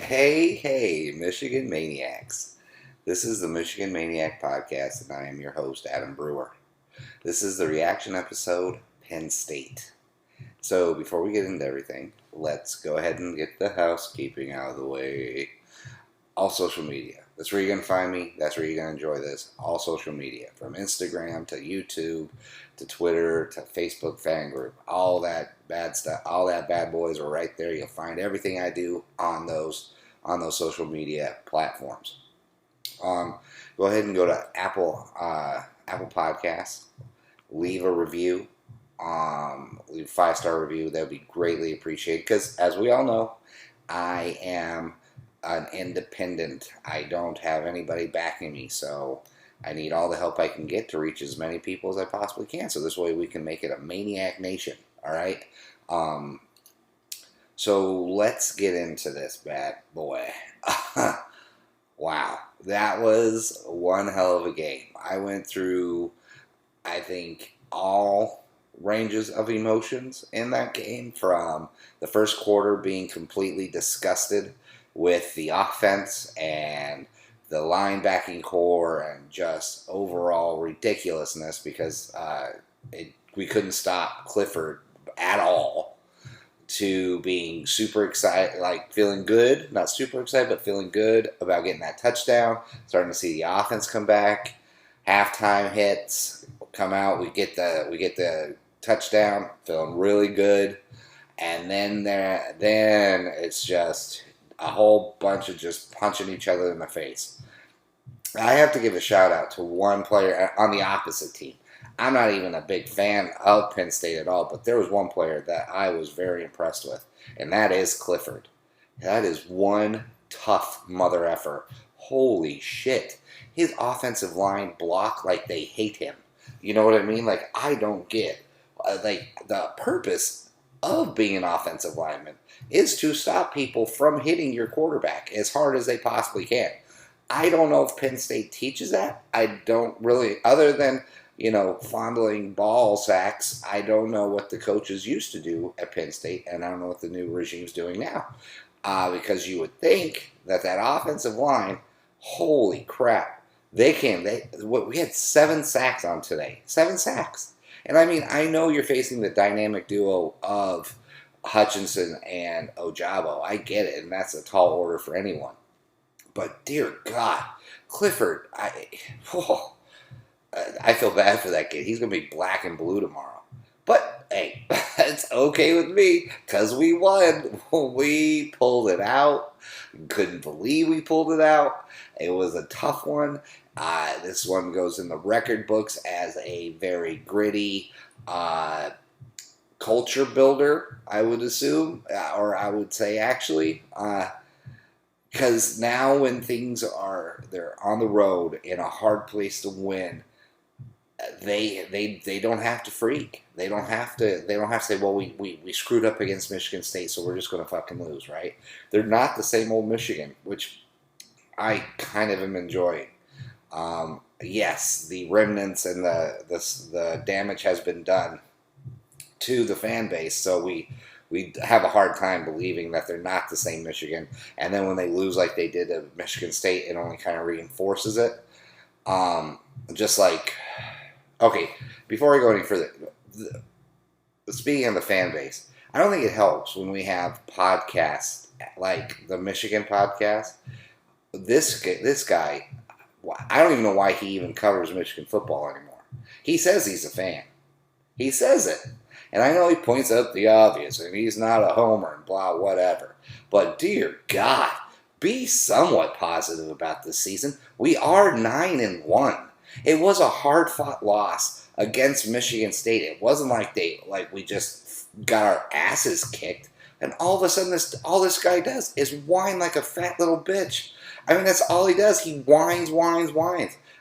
Hey, Michigan Maniacs. This is the Michigan Maniac Podcast, and I am your host, Adam Brewer. This is the reaction episode, Penn State. So, before we get into everything, let's go ahead and get the housekeeping out of the way. All social media. That's where you're going to find me. That's where you're going to enjoy this. All social media. From Instagram to YouTube to Twitter to Facebook fan group. All that bad stuff. All that bad boys are right there. You'll find everything I do on those social media platforms. Go ahead and go to Apple Podcasts. Leave a review. Leave a 5-star review. That would be greatly appreciated. Because as we all know, I am an independent. I don't have anybody backing me, so I need all the help I can get to reach as many people as I possibly can. So this way we can make it a maniac nation. All right. So let's get into this bad boy. Wow, that was one hell of a game. I went through, I think, all ranges of emotions in that game, from the first quarter being completely disgusted with the offense and the linebacking core and just overall ridiculousness because we couldn't stop Clifford at all, to being super excited, like feeling good, not super excited, but feeling good about getting that touchdown, starting to see the offense come back. Halftime hits come out, we get the touchdown, feeling really good, and then it's just a whole bunch of just punching each other in the face. I have to give a shout out to one player on the opposite team. I'm not even a big fan of Penn State at all, but there was one player that I was very impressed with, and that is Clifford. That is one tough mother effer. Holy shit. His offensive line block like they hate him. You know what I mean? Like, I don't get, the purpose of being an offensive lineman is to stop people from hitting your quarterback as hard as they possibly can. I don't know if Penn State teaches that. I don't really, other than fondling ball sacks. I don't know what the coaches used to do at Penn State, and I don't know what the new regime's doing now. Because you would think that offensive line, holy crap, we had 7 sacks on today. 7 sacks. And I mean, I know you're facing the dynamic duo of Hutchinson and Ojabo. I get it, and that's a tall order for anyone. But dear God, Clifford, I feel bad for that kid. He's going to be black and blue tomorrow. But, hey, it's okay with me because we won. We pulled it out. Couldn't believe we pulled it out. It was a tough one. This one goes in the record books as a very gritty culture builder, I would assume, or I would say actually. Because now when they're on the road in a hard place to win, they don't have to freak. They don't have to say, well, we screwed up against Michigan State, so we're just going to fucking lose, right? They're not the same old Michigan, which I kind of am enjoying. Yes, the remnants and the damage has been done to the fan base, so we have a hard time believing that they're not the same Michigan. And then when they lose like they did at Michigan State, it only kind of reinforces it. Just like, okay, before I go any further, speaking of the fan base, I don't think it helps when we have podcasts like the Michigan podcast. This guy, I don't even know why he even covers Michigan football anymore. He says he's a fan. He says it. And I know he points out the obvious, and he's not a homer and blah, whatever. But dear God, be somewhat positive about this season. We are 9-1. It was a hard-fought loss against Michigan State. It wasn't like we just got our asses kicked. And all of a sudden, all this guy does is whine like a fat little bitch. I mean, that's all he does. He whines.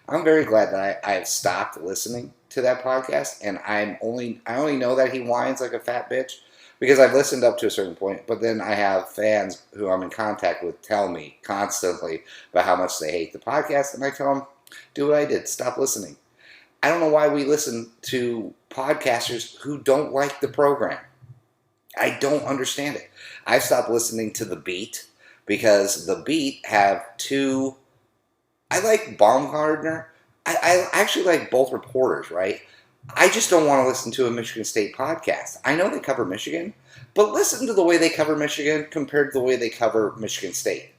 I'm very glad that I have stopped listening to that podcast, and I only know that he whines like a fat bitch because I've listened up to a certain point, but then I have fans who I'm in contact with tell me constantly about how much they hate the podcast, and I tell them, do what I did, stop listening. I don't know why we listen to podcasters who don't like the program. I don't understand it. I've stopped listening to The Beat because the Beat have two. I like Baumgartner. I actually like both reporters, right? I just don't want to listen to a Michigan State podcast. I know they cover Michigan, but listen to the way they cover Michigan compared to the way they cover Michigan State.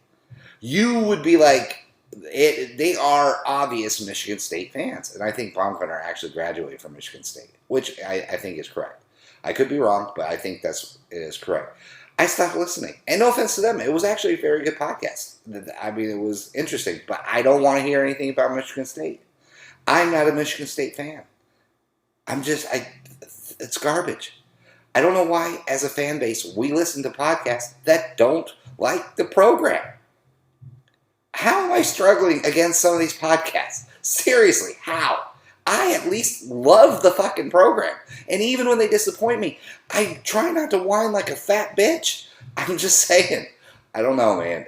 You would be like, they are obvious Michigan State fans. And I think Baumgartner actually graduated from Michigan State, which I think is correct. I could be wrong, but I think it is correct. I stopped listening. And no offense to them, it was actually a very good podcast. I mean, it was interesting, but I don't want to hear anything about Michigan State. I'm not a Michigan State fan. It's garbage. I don't know why, as a fan base, we listen to podcasts that don't like the program. How am I struggling against some of these podcasts? Seriously, how? I at least love the fucking program. And even when they disappoint me, I try not to whine like a fat bitch. I'm just saying. I don't know, man.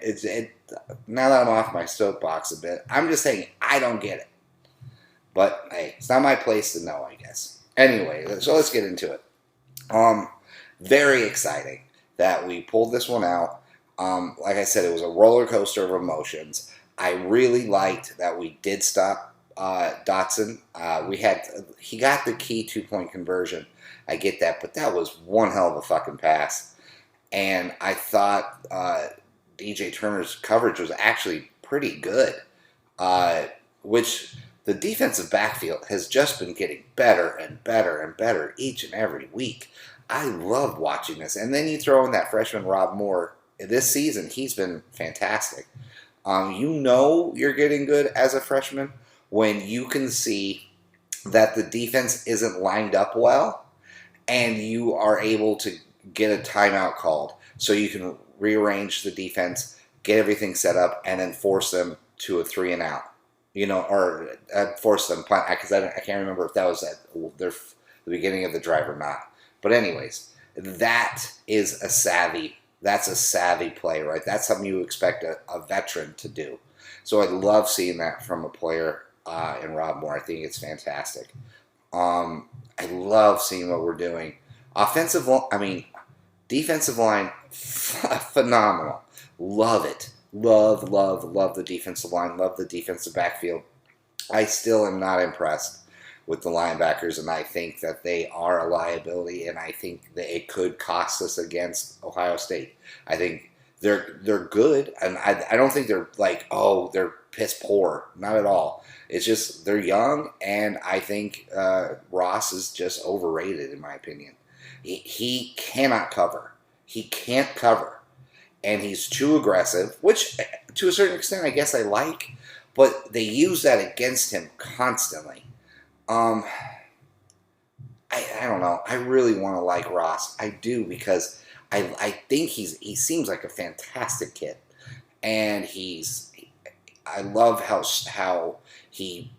Now that I'm off my soapbox a bit, I'm just saying I don't get it. But hey, it's not my place to know, I guess. Anyway, so let's get into it. Very exciting that we pulled this one out. Like I said, it was a roller coaster of emotions. I really liked that we did stop Dotson. He got the key 2-point conversion. I get that, but that was one hell of a fucking pass. And I thought DJ Turner's coverage was actually pretty good, which the defensive backfield has just been getting better and better and better each and every week. I love watching this. And then you throw in that freshman Rob Moore. This season, he's been fantastic. You know you're getting good as a freshman when you can see that the defense isn't lined up well and you are able to get a timeout called so you can rearrange the defense, get everything set up, and then force them to a 3-and-out. Or force them punt, because I can't remember if that was at the beginning of the drive or not. But anyways, that's a savvy play, right? That's something you expect a veteran to do. So I love seeing that from a player in Rob Moore. I think it's fantastic. I love seeing what we're doing. Defensive line, phenomenal. Love it. Love the defensive line. Love the defensive backfield. I still am not impressed with the linebackers, and I think that they are a liability, and I think that it could cost us against Ohio State. I think they're good, and I don't think they're like, oh, they're piss poor. Not at all. It's just they're young, and I think Ross is just overrated, in my opinion. He cannot cover. He can't cover. And he's too aggressive, which to a certain extent I guess I like, but they use that against him constantly. I don't know. I really want to like Ross. I do, because I think he seems like a fantastic kid, and I love how he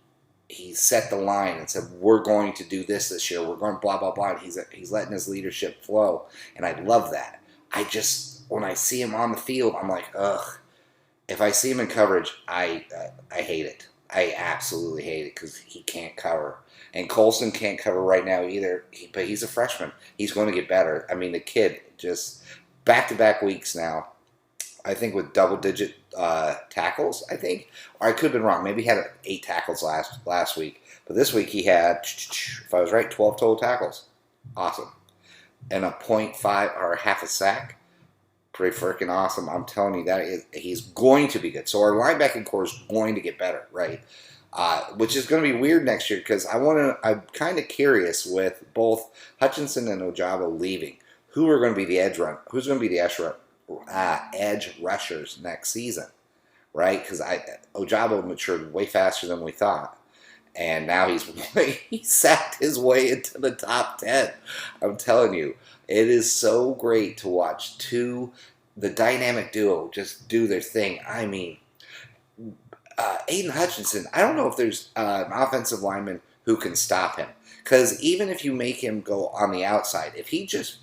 set the line and said, we're going to do this year. We're going blah blah blah. And he's letting his leadership flow, and I love that. When I see him on the field, I'm like, ugh. If I see him in coverage, I hate it. I absolutely hate it because he can't cover. And Colson can't cover right now either, but he's a freshman. He's going to get better. I mean, the kid just back-to-back weeks now, I think with double-digit tackles, I think. Or I could have been wrong. Maybe he had 8 tackles last week. But this week he had, if I was right, 12 total tackles. Awesome. And a 0.5 or a half a sack. Pretty freaking awesome. I'm telling you he's going to be good. So our linebacking core is going to get better, right? Which is going to be weird next year because I'm kind of curious with both Hutchinson and Ojabo leaving. Who's going to be the edge rushers next season, right? Because Ojabo matured way faster than we thought. And now he sacked his way into the top 10. I'm telling you, it is so great to watch the dynamic duo just do their thing. I mean, Aiden Hutchinson, I don't know if there's an offensive lineman who can stop him. Because even if you make him go on the outside, if he gets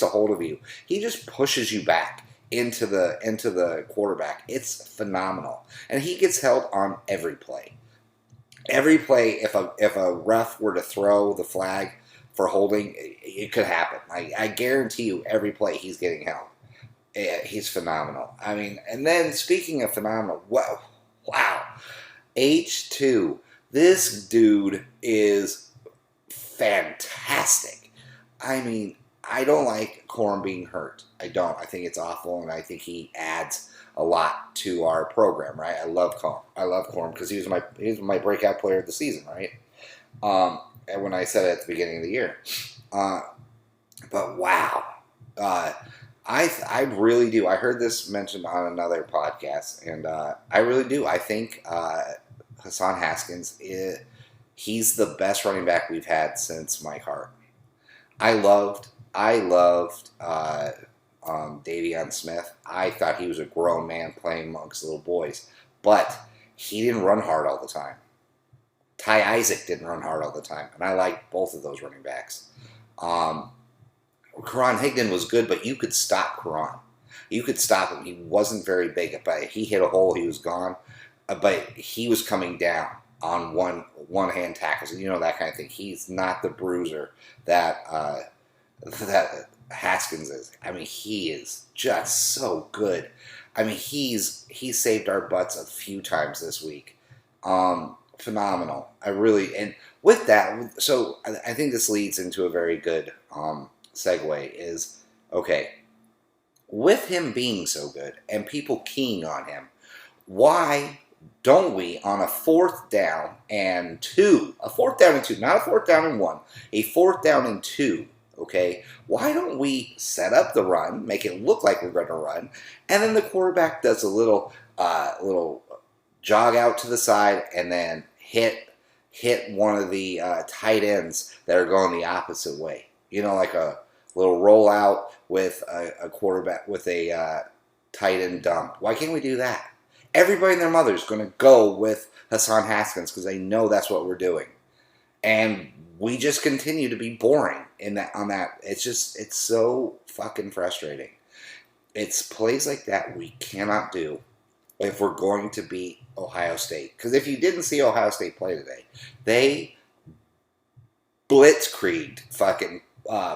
a hold of you, he just pushes you back into the quarterback. It's phenomenal. And he gets held on every play. Every play, if a ref were to throw the flag for holding, it could happen. I guarantee you every play he's getting held. Yeah, he's phenomenal. I mean, and then speaking of phenomenal, wow, H2. This dude is fantastic. I mean, I don't like Corum being hurt. I don't. I think it's awful, and I think he adds a lot to our program. Right? I love Corum. I love Corum because he was my breakout player of the season. Right? And when I said it at the beginning of the year, uh, but wow, uh, I really do. I heard this mentioned on another podcast, and I really do. I think Hassan Haskins he's the best running back we've had since Mike Hart. I loved Davion Smith. I thought he was a grown man playing amongst little boys, but he didn't run hard all the time. Ty Isaac didn't run hard all the time, and I like both of those running backs. Um, Karan Higdon was good, but you could stop Karan. You could stop him. He wasn't very big, but he hit a hole, he was gone. But he was coming down on one hand tackles, that kind of thing. He's not the bruiser that that Haskins is. I mean, he is just so good. I mean, he's saved our butts a few times this week. Phenomenal. And with that, so I think this leads into a very good segue. Is okay with him being so good and people keying on him. Why don't we, on a 4th down and 2, a 4th down and 2, not a 4th down and 1, a 4th down and 2, okay, why don't we set up the run, make it look like we're going to run, and then the quarterback does a little jog out to the side and then hit one of the tight ends that are going the opposite way. Like a little rollout with a quarterback, with a tight end dump. Why can't we do that? Everybody and their mother is going to go with Hassan Haskins because they know that's what we're doing. And we just continue to be boring on that. It's so fucking frustrating. It's plays like that we cannot do if we're going to beat Ohio State. Because if you didn't see Ohio State play today, they blitzkrieged fucking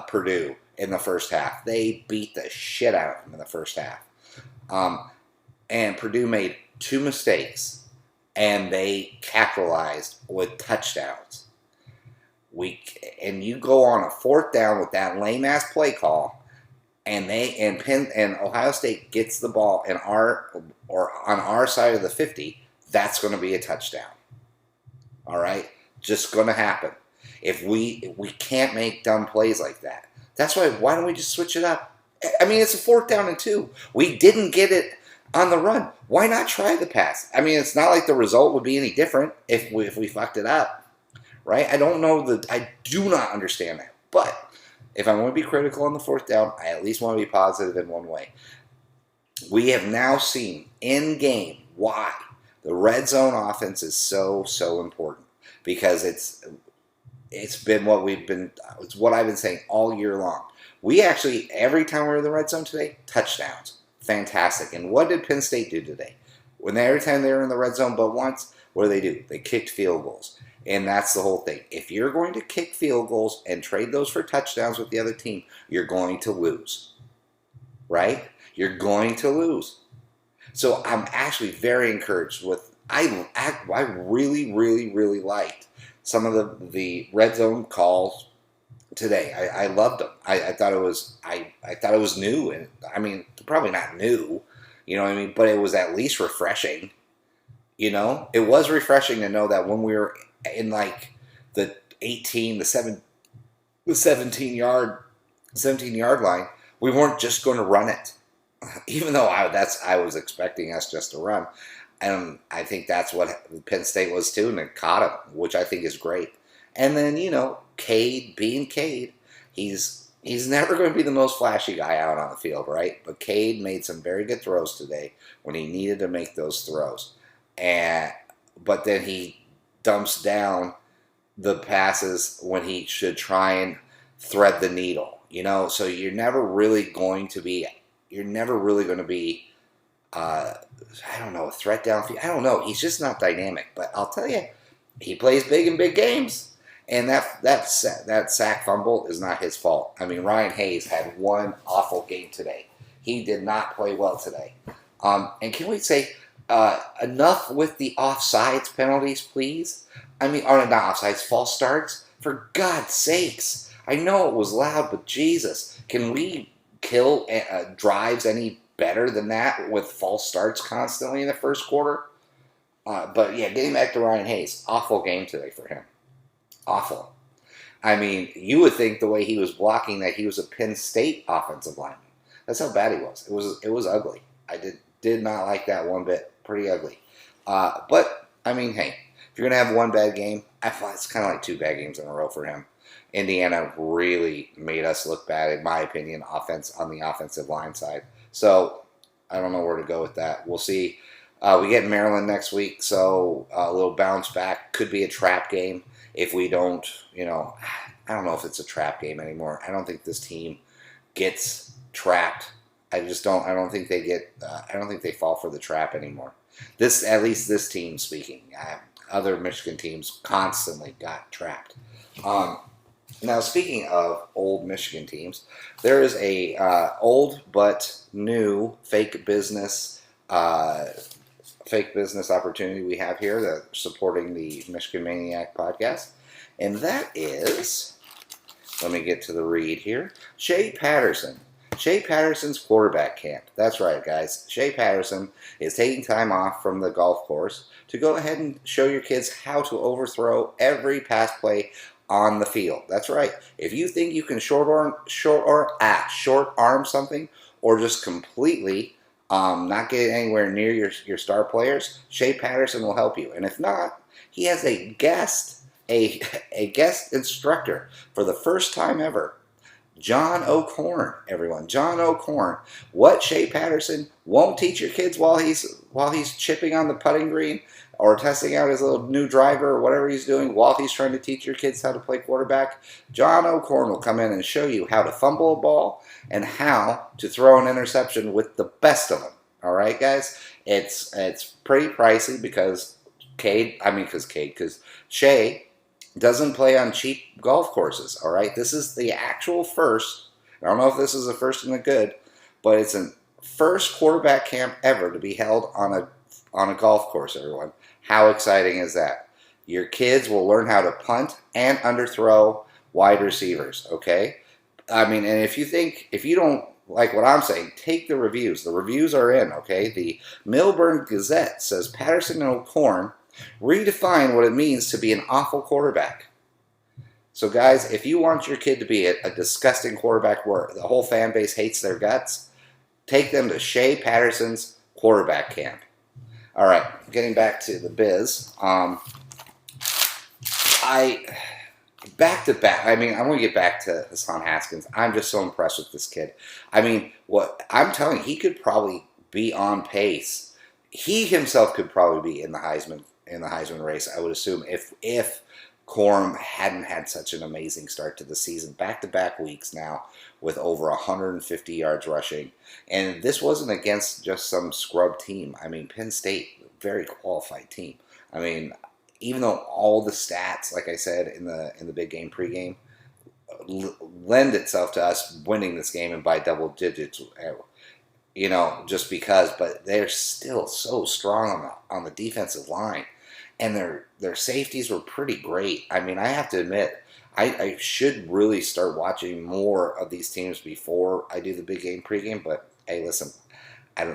Purdue in the first half. They beat the shit out of them in the first half. And Purdue made 2 mistakes, and they capitalized with touchdowns. And you go on a 4th down with that lame ass play call, and Penn and Ohio State gets the ball on our side of the 50. That's going to be a touchdown. All right, just going to happen. If we can't make dumb plays like that, that's why. Why don't we just switch it up? I mean, it's a 4th down and 2. We didn't get it on the run. Why not try the pass? I mean, it's not like the result would be any different if we fucked it up, right? I do not understand that. But if I want to be critical on the 4th down, I at least want to be positive in one way. We have now seen in game why the red zone offense is so important, because it's been it's what I've been saying all year long. We actually, every time we were in the red zone today, touchdowns. Fantastic. And what did Penn State do today? Every time they were in the red zone but once, what do? They kicked field goals. And that's the whole thing. If you're going to kick field goals and trade those for touchdowns with the other team, you're going to lose. Right? You're going to lose. So I'm actually very encouraged with, I really, really, really liked some of the red zone calls today. I loved them. I thought it was new, and I mean, probably not new, you know what I mean, but it was at least refreshing. It was refreshing to know that when we were in like the 17 yard line, we weren't just going to run it, even though I was expecting us just to run. And I think that's what Penn State was too, and it caught him, which I think is great. And then, Cade being Cade, he's never going to be the most flashy guy out on the field, right? But Cade made some very good throws today when he needed to make those throws. But then he dumps down the passes when he should try and thread the needle, So you're never really going to be, I don't know, a threat downfield. I don't know. He's just not dynamic. But I'll tell you, he plays big in big games. And that sack fumble is not his fault. I mean, Ryan Hayes had one awful game today. He did not play well today. And can we say enough with the offsides penalties, please? I mean, or not offsides, false starts? For God's sakes. I know it was loud, but Jesus. Can we kill drives any better than that with false starts constantly in the first quarter? But yeah, getting back to Ryan Hayes, awful game today for him. Awful. I mean, you would think the way he was blocking that he was a Penn State offensive lineman. That's how bad he was. It was ugly. I did not like that one bit. Pretty ugly. But I mean, hey, if you're gonna have one bad game, I thought it's kind of like two bad games in a row for him. Indiana really made us look bad, in my opinion, on the offensive line side. So I don't know where to go with that. We'll see. We get Maryland next week, so a little bounce back. Could be a trap game if we don't, I don't know if it's a trap game anymore. I don't think this team gets trapped. I don't think they get. I don't think they fall for the trap anymore. At least this team speaking. Other Michigan teams constantly got trapped. Now, speaking of old Michigan teams, there is a old but new fake business opportunity we have here that's supporting the Michigan Maniac podcast, and that is, let me get to the read here, Shea Patterson. Shea Patterson's quarterback camp. That's right, guys. Shea Patterson is taking time off from the golf course to go ahead and show your kids how to overthrow every pass play on the field. That's right. If you think you can short arm something or just completely not get anywhere near your star players, Shea Patterson will help you. And if not, he has a guest instructor for the first time ever. John O'Corn, everyone. John O'Corn. What Shea Patterson won't teach your kids while he's chipping on the putting green or testing out his little new driver or whatever he's doing while he's trying to teach your kids how to play quarterback, John O'Corn will come in and show you how to fumble a ball and how to throw an interception with the best of them. All right, guys? It's pretty pricey because Shea doesn't play on cheap golf courses, all right? This is the actual first. I don't know if this is the first in the good, but it's a first quarterback camp ever to be held on a golf course, everyone. How exciting is that? Your kids will learn how to punt and underthrow wide receivers, okay? I mean, and if you don't like what I'm saying, take the reviews. The reviews are in, okay? The Millburn Gazette says Patterson and O'Corn redefine what it means to be an awful quarterback. So, guys, if you want your kid to be a disgusting quarterback where the whole fan base hates their guts, take them to Shea Patterson's quarterback camp. All right, getting back to the biz. Back to back. I mean, I want to get back to Hassan Haskins. I'm just so impressed with this kid. I mean, what I'm telling you, he could probably be on pace. He himself could probably be in the Heisman race, I would assume, if Corum hadn't had such an amazing start to the season. Back-to-back weeks now with over 150 yards rushing. And this wasn't against just some scrub team. I mean, Penn State, very qualified team. I mean, even though all the stats, like I said in the big game pregame, lend itself to us winning this game and by double digits, just because, but they're still so strong on the defensive line. And their safeties were pretty great. I mean, I have to admit, I should really start watching more of these teams before I do the big game pregame. But hey, listen,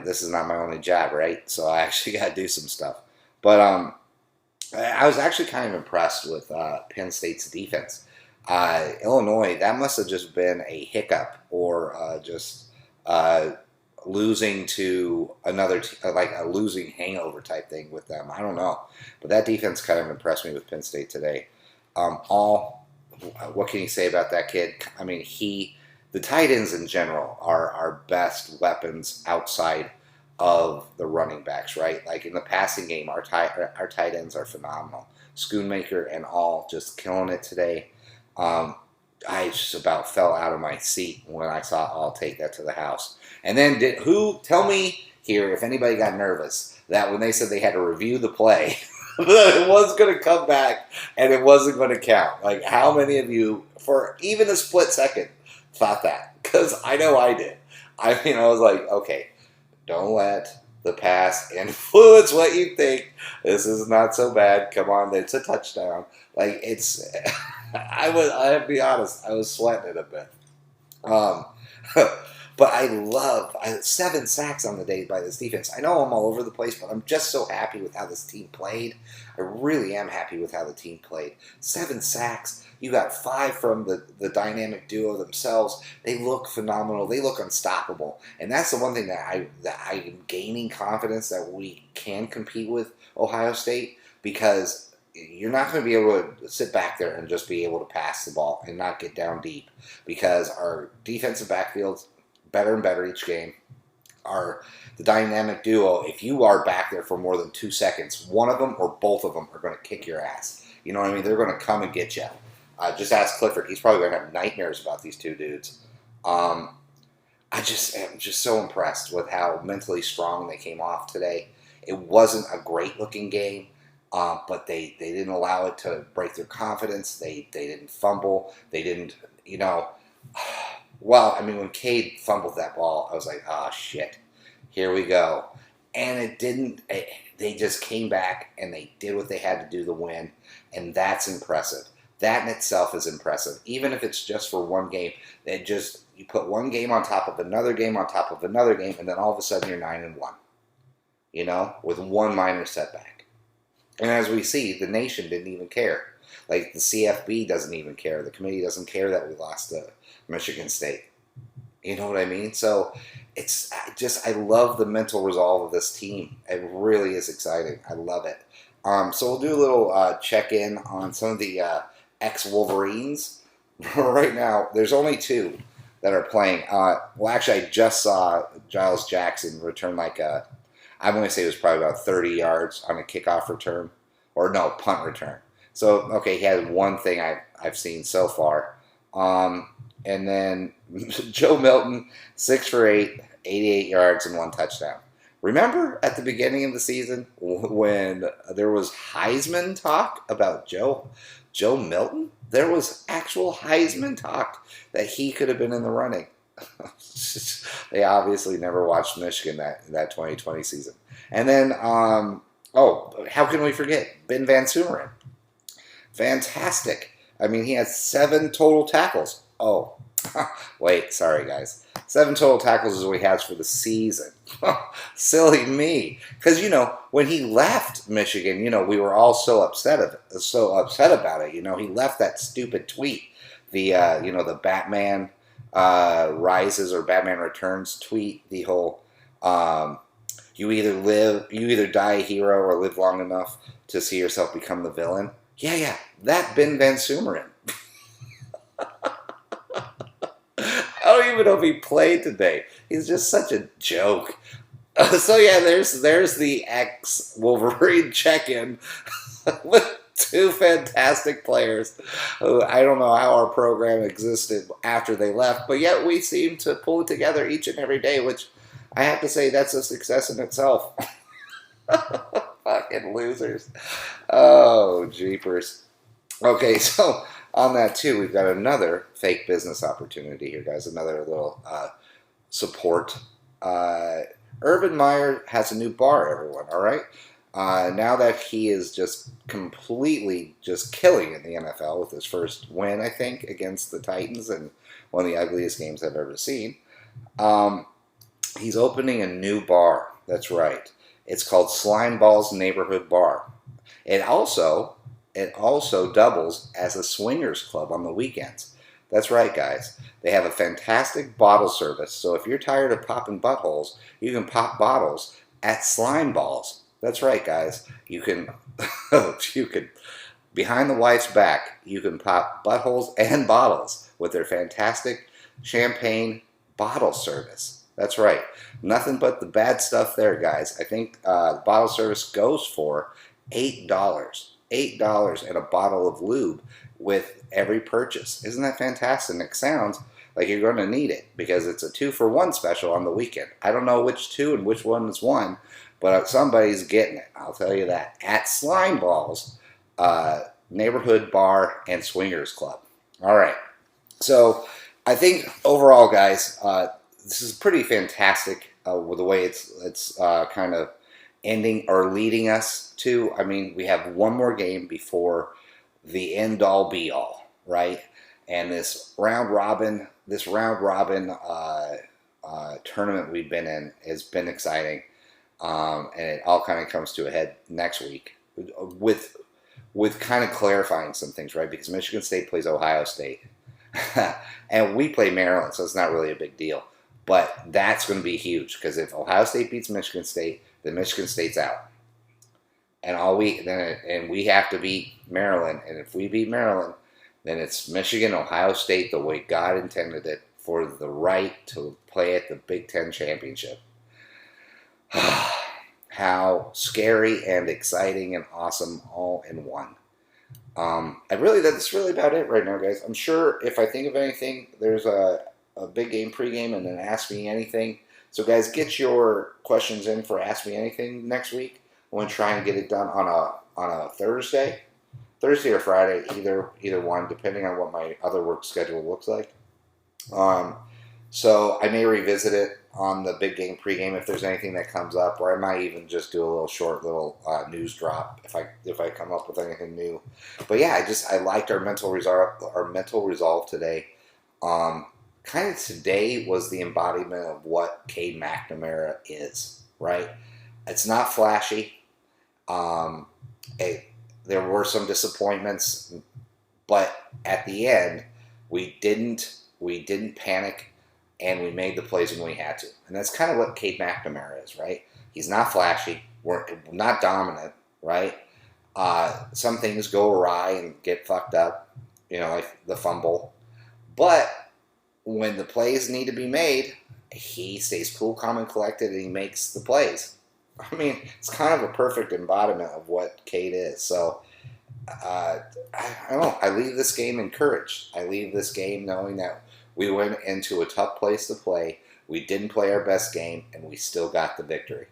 this is not my only job, right? So I actually got to do some stuff. But I was actually kind of impressed with Penn State's defense. Illinois, that must have just been a hiccup or just losing to another, like a losing hangover type thing with them. I don't know. But that defense kind of impressed me with Penn State today. What can you say about that kid? I mean, the tight ends in general are our best weapons outside of the running backs, right? Like in the passing game, our tight ends are phenomenal. Schoonmaker and all just killing it today. I just about fell out of my seat when I saw All take that to the house. And then tell me here if anybody got nervous that when they said they had to review the play, that it was going to come back and it wasn't going to count. Like, how many of you, for even a split second, thought that? Because I know I did. I mean, I was like, okay, don't let the pass influence what you think. This is not so bad. Come on, it's a touchdown. Like it's, I have to be honest, I was sweating it a bit. Um, but I love 7 sacks on the day by this defense. I know I'm all over the place, but I'm just so happy with how this team played. I really am happy with how the team played. 7 sacks. You got 5 from the dynamic duo themselves. They look phenomenal. They look unstoppable. And that's the one thing that I am gaining confidence that we can compete with Ohio State, because you're not going to be able to sit back there and just be able to pass the ball and not get down deep, because our defensive backfield's better and better each game. The dynamic duo, if you are back there for more than 2 seconds, one of them or both of them are going to kick your ass. You know what I mean? They're going to come and get you. Just ask Clifford. He's probably going to have nightmares about these 2 dudes. I just am just so impressed with how mentally strong they came off today. It wasn't a great-looking game, but they didn't allow it to break their confidence. They didn't fumble. They didn't, well, I mean, when Cade fumbled that ball, I was like, oh, shit, here we go. And it didn't. They just came back, and they did what they had to do to win, and that's impressive. That in itself is impressive. Even if it's just for one game, you put one game on top of another game on top of another game, and then all of a sudden you're 9-1, with one minor setback. And as we see, the nation didn't even care. Like, the CFB doesn't even care. The committee doesn't care that we lost to Michigan State. You know what I mean? So I love the mental resolve of this team. It really is exciting. I love it. So we'll do a little check-in on some of the ex-Wolverines. Right now, there's only 2 that are playing. Well, actually, I just saw Giles Jackson return I'm going to say it was probably about 30 yards on a kickoff return. Or no, punt return. So, okay, he had one thing I've seen so far. And then Joe Milton, 6 for 8, 88 yards and 1 touchdown. Remember at the beginning of the season when there was Heisman talk about Joe Milton? There was actual Heisman talk that he could have been in the running. They obviously never watched Michigan that 2020 season. And then, how can we forget Ben Van Sumeren? Fantastic. I mean, he had 7 total tackles. Oh, wait, sorry, guys. 7 total tackles is what he has for the season. Silly me. Because, when he left Michigan, we were all so upset about it. He left that stupid tweet. The Batman Rises or Batman Returns tweet. The whole, you either die a hero or live long enough to see yourself become the villain. Yeah, that Ben Van Sumeren. I don't even know if he played today. He's just such a joke. So yeah, there's the ex-Wolverine check-in with 2 fantastic players who I don't know how our program existed after they left, but yet we seem to pull it together each and every day, which I have to say that's a success in itself. Fucking losers. Oh, jeepers. Okay, so on that too, we've got another fake business opportunity here, guys. Another little support. Urban Meyer has a new bar, everyone, all right? Now that he is just completely just killing in the NFL with his first win, I think, against the Titans, and one of the ugliest games I've ever seen, he's opening a new bar. That's right. It's called Slimeball's Neighborhood Bar. It also doubles as a swingers club on the weekends. That's right, guys. They have a fantastic bottle service, so if you're tired of popping buttholes, you can pop bottles at Slimeballs. That's right, guys. You can, behind the wife's back, you can pop buttholes and bottles with their fantastic champagne bottle service. That's right. Nothing but the bad stuff there, guys. I think the bottle service goes for $8. $8 and a bottle of lube with every purchase. Isn't that fantastic? And it sounds like you're going to need it because it's a 2-for-1 special on the weekend. I don't know which 2 and which one is 1, but somebody's getting it. I'll tell you that. At Slimeballs, Neighborhood Bar and Swingers Club. All right. So I think overall, guys, this is pretty fantastic with the way it's kind of ending or leading us to. I mean, we have one more game before the end all be all, right? And this round robin tournament we've been in has been exciting, and it all kind of comes to a head next week with kind of clarifying some things, right? Because Michigan State plays Ohio State, and we play Maryland, so it's not really a big deal. But that's going to be huge because if Ohio State beats Michigan State, then Michigan State's out, and we have to beat Maryland. And if we beat Maryland, then it's Michigan, Ohio State, the way God intended it, for the right to play at the Big Ten championship. How scary and exciting and awesome all in one. That's really about it right now, guys. I'm sure if I think of anything, there's a big game pregame and then Ask Me Anything. So, guys, get your questions in for Ask Me Anything next week. I'm going to try and get it done on a Thursday or Friday, either one, depending on what my other work schedule looks like. So I may revisit it on the big game pregame if there's anything that comes up, or I might even just do a little short news drop if I come up with anything new. But yeah, I liked our mental resolve today. Kind of today was the embodiment of what Cade McNamara is, right? It's not flashy. There were some disappointments, but at the end, we didn't panic, and we made the plays when we had to. And that's kind of what Cade McNamara is, right? He's not flashy. We're not dominant, right? Some things go awry and get fucked up, like the fumble. But when the plays need to be made, he stays cool, calm, and collected, and he makes the plays. I mean, it's kind of a perfect embodiment of what Cade is. So, I don't know. I leave this game encouraged. I leave this game knowing that we went into a tough place to play. We didn't play our best game, and we still got the victory.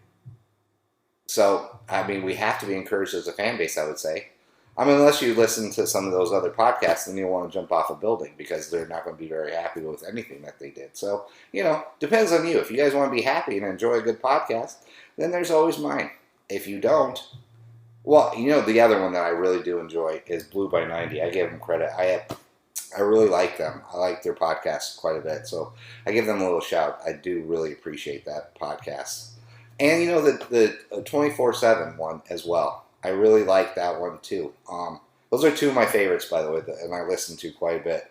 So, I mean, we have to be encouraged as a fan base, I would say. I mean, unless you listen to some of those other podcasts, then you'll want to jump off a building because they're not going to be very happy with anything that they did. So, depends on you. If you guys want to be happy and enjoy a good podcast, then there's always mine. If you don't, well, the other one that I really do enjoy is Blue by 90. I give them credit. I really like them. I like their podcast quite a bit. So I give them a little shout. I do really appreciate that podcast. And, the 24/7 one as well. I really like that one too. Those are two of my favorites, by the way, and I listen to quite a bit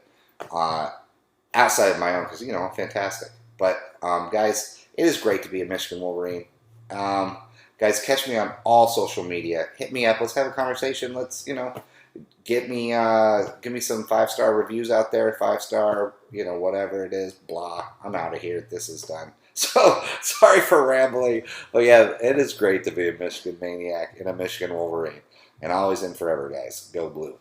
outside of my own because, fantastic. But, guys, it is great to be a Michigan Wolverine. Guys, catch me on all social media. Hit me up. Let's have a conversation. Let's, give me some 5-star reviews out there. 5-star, whatever it is. Blah. I'm out of here. This is done. So, sorry for rambling. But yeah, it is great to be a Michigan maniac and a Michigan Wolverine. And always and forever, guys. Go Blue.